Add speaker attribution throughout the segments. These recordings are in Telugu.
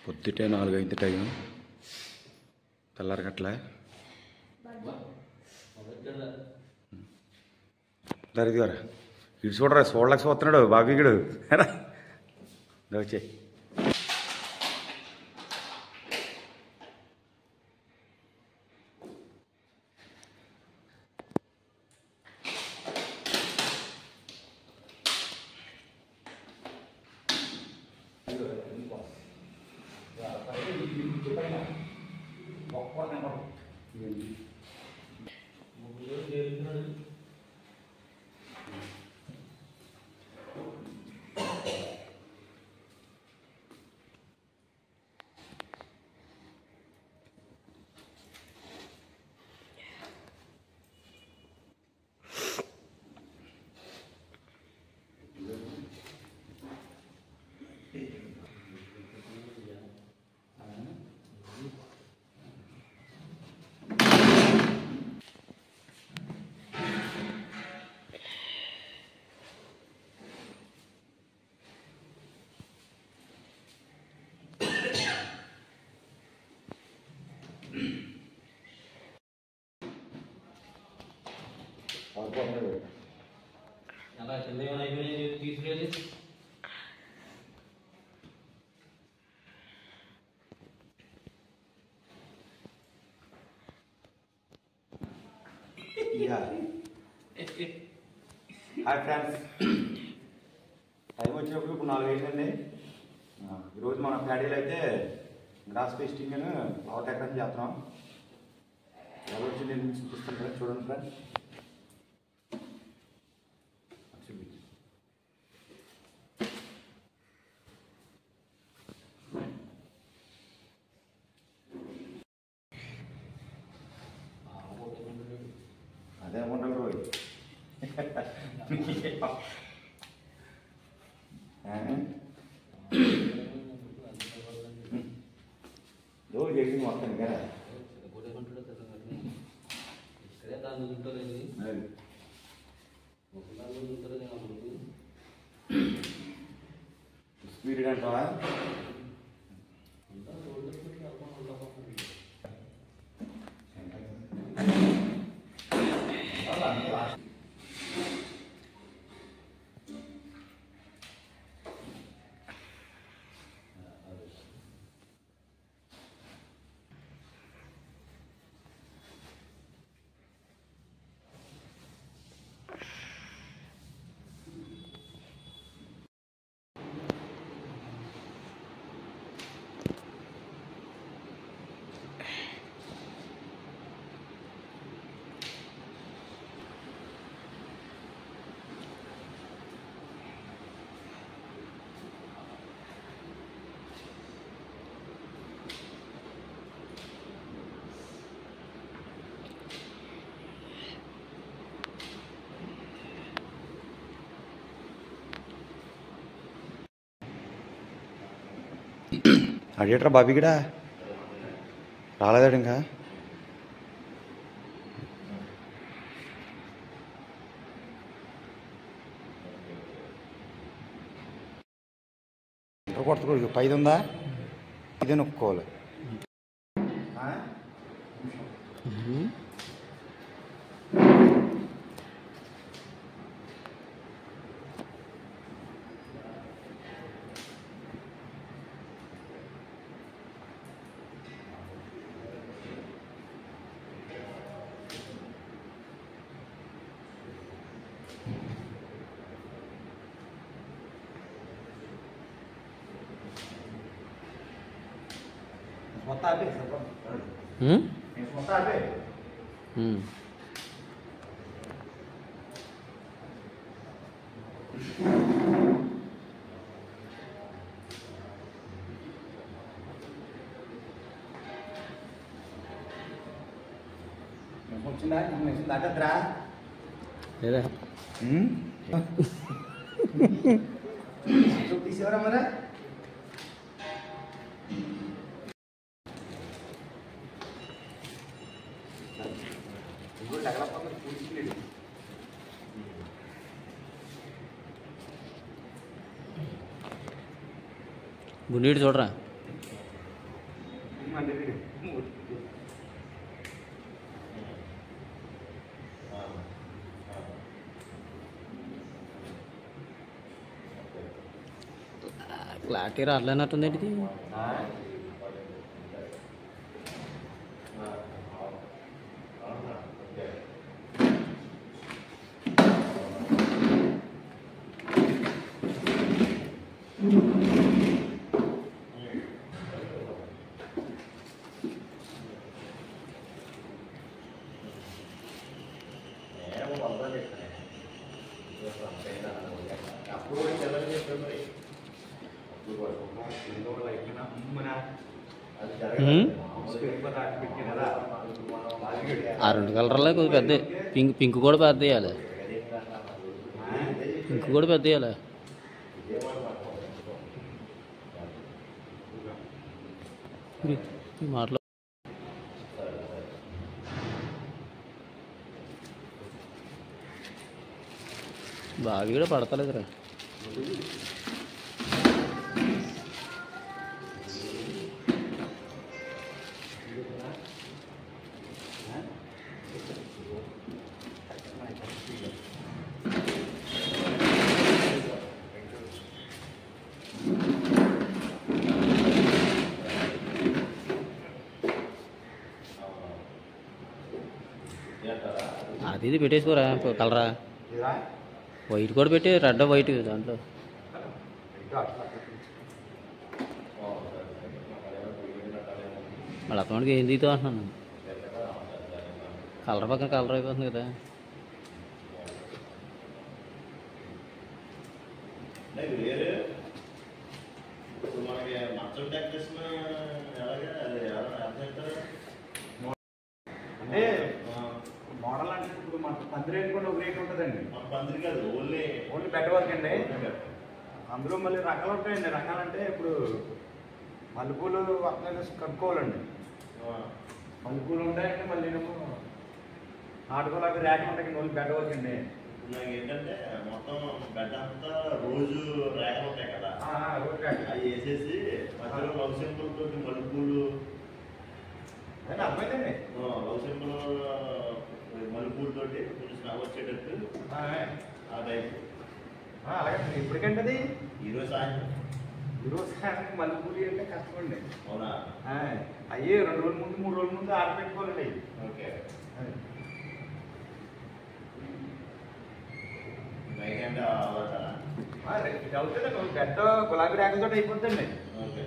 Speaker 1: పొద్దుటే 4 అయింది టైం. తెల్లారగట్లే దరిదిగారా ఇటు చూడరా చూడలేక చూస్తున్నాడు బాబీగడు వచ్చే
Speaker 2: అలా చిన్న తీసుకెళ్ళి
Speaker 1: హాయ్ ఫ్రెండ్స్, టైం వచ్చినప్పుడు ఇప్పుడు 4 అయిందండి. ఈరోజు మన ప్యాడీలో అయితే గ్రాస్ పేస్టింగ్ అని పవర్ ఎకరం చేస్తున్నాం. ఎలా వచ్చి నేను చూపిస్తాను కదా, చూడండి ఫ్రెండ్స్. అదే ఉండాలి రోజు రోజు చేసి మొత్తం కదా స్పీడ్ అంటావా? అడిగట్రా బాబీగడా రాలేదాడు ఇంకా. కొడతకూడదు, 5 ఉందా? ఇదే నొక్కోవాలి. వచ్చిందా? తగ్గద్రా
Speaker 2: లేదా
Speaker 1: తీసేవరా మరి.
Speaker 2: గుండీడు చూడరా. క్లారిటీ రావట్లేనట్టుంది ఏంటిది? ఆ 2 కలర్లే కొద్దిగా పెద్ద. పింక్ కూడా పెద్ద వేయాలి. పింక్ కూడా పెద్ద వేయాలి. మాటలు బాగా కూడా పడతలేదురా. అది ఇది పెట్టేసుకోరా కలరా. వైట్ కూడా పెట్టి రెడ్ వైట్ దాంట్లో. మళ్ళీ అతనికి ఏం దిగుతావు అంటున్నాను. కలర్ పక్కన కలర్ అయిపోతుంది కదా.
Speaker 1: అంటే మోడల్ అంటే ఇప్పుడు మన పందిరి కూడా ఒక రేట్ ఉంటుందండి.
Speaker 3: పందిరి కాదు, ఓన్లీ
Speaker 1: బెడ్ వర్క్ అండి. అందులో మళ్ళీ రకాలు ఉంటాయండి. రకాలంటే ఇప్పుడు మల్లెపూలు అట్లా కట్టుకోవాలండి. మల్లెపూలు ఉంటాయండి. మళ్ళీ నాటుకోలాగా ర్యాక్ ఉంటాయి. ఓన్లీ బెడ్ వర్క్ అండి.
Speaker 3: నాకు ఏంటంటే మొత్తం బెడ్ అంతా రోజు ర్యాక్లు ఉంటాయి కదా,
Speaker 1: రోజు ర్యాక్
Speaker 3: అవి వేసేసి మధ్యలో లవ్ సింబల్ తోటి మల్లెపూలు
Speaker 1: అర్థమైందండి.
Speaker 3: లవ్ సింబల్ మల్లెపూలు తోటి కొంచెం స్మెల్ వచ్చేటట్టు ఆ టైప్.
Speaker 1: అలాగే ఇప్పటికంటే అది
Speaker 3: ఈరోజు సాయంత్రం
Speaker 1: మల్లెపూలు అంటే కష్టమండి.
Speaker 3: అవునా?
Speaker 1: అయ్యే 2 రోజుల ముందు 3 రోజుల ముందు ఆరబెట్టుకోవాలండి.
Speaker 3: ఓకే. నైట్ అంటే
Speaker 1: ఇది అవుతుందండి. పెద్ద గులాబీ ర్యాకులతో అయిపోతుందండి.
Speaker 3: ఓకే.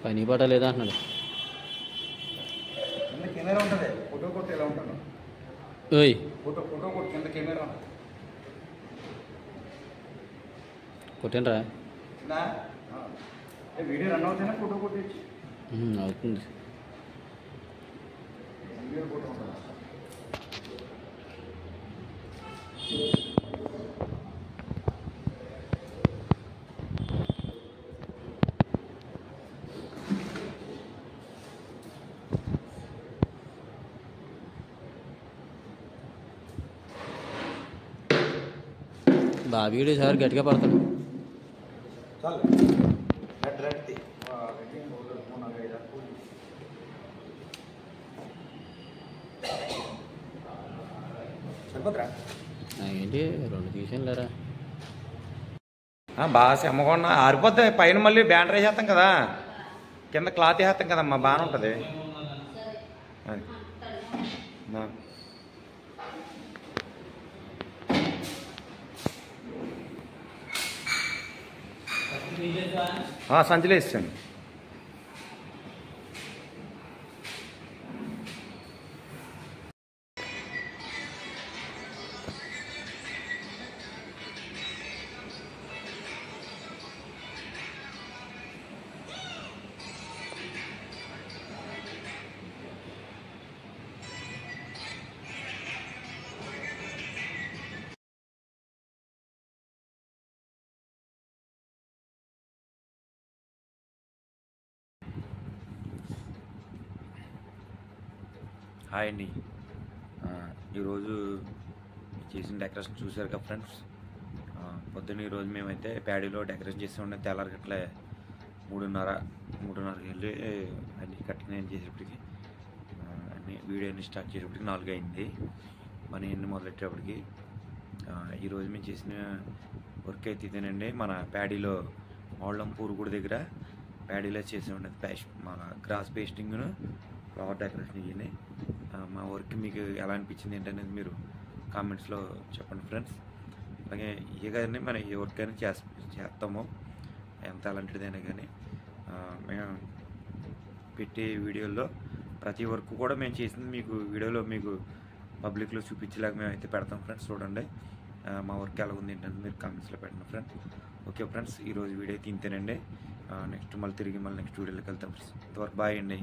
Speaker 2: పని పాట లేదా అంటున్నాడు.
Speaker 1: కింద కెమెరా ఉంటుంది, ఫోటో కొట్టి ఎలా ఉంటాను.
Speaker 2: ఓయ్
Speaker 1: ఫోటో కొట్టి కింద కెమెరా
Speaker 2: కొట్టండిరా.
Speaker 1: వీడియో రన్ అవుతాయినా ఫోటో కొట్టేసి
Speaker 2: అవుతుంది.
Speaker 1: వీడియో ఫోటో ఉంటుంది.
Speaker 2: బాబీడు సార్ గట్టిగా పడతాడు.
Speaker 1: చాలు రెడ్ రెడ్ సరిపోతురా.
Speaker 2: ఏంటి 2 తీసాను లేరా.
Speaker 1: బాగా సెమ్మకుండా ఆరిపోద్ది. పైన మళ్ళీ బ్యానర్ వేసేస్తాం కదా, కింద క్లాత్ వేసేస్తాం కదమ్మా, బాగానే ఉంటుంది. సంచిలో ఇస్తాను. హాయ్ అండి. ఈరోజు చేసిన డెకరేషన్ చూశారు కదా ఫ్రెండ్స్. పొద్దున్న ఈరోజు మేమైతే ప్యాడీలో డెకరేషన్ చేసి ఉండే తెల్లారి గట్లే 3:30 వెళ్ళి అన్నీ కట్టిన చేసేప్పటికి అన్నీ వీడియోని స్టార్ట్ చేసేప్పటికి 4 అయింది. పని అన్ని మొదలెట్టేప్పటికి ఈరోజు మేము చేసిన వర్క్ అయితే ఇదేనండి. మన ప్యాడీలో మౌళ్ళంపూర్ గుడి దగ్గర ప్యాడీలో చేసి ఉండేది మన గ్రాస్ పేస్టింగ్ను ఫ్లవర్ డెకరేషన్ ఇవన్నీ. మా వర్క్ మీకు ఎలా అనిపించింది ఏంటనేది మీరు కామెంట్స్లో చెప్పండి ఫ్రెండ్స్. అలాగే ఏ కానీ మనం ఏ వర్క్ అయినా చేస్తామో ఎంత అలాంటిదైనా కానీ మేము పెట్టే వీడియోల్లో ప్రతి వర్క్ కూడా మేము చేసింది మీకు వీడియోలో మీకు పబ్లిక్లో చూపించేలాగా మేము అయితే పెడతాం ఫ్రెండ్స్. చూడండి మా వర్క్ ఎలా ఉంది ఏంటంటే మీరు కామెంట్స్లో పెట్టండి ఫ్రెండ్స్. ఓకే ఫ్రెండ్స్, ఈరోజు వీడియో అయితే ఇంతేనండి. నెక్స్ట్ మళ్ళీ తిరిగి నెక్స్ట్ వీడియోలోకి వెళ్తాం ఫ్రెండ్స్. ఇంతవరకు బాయ్ అండి.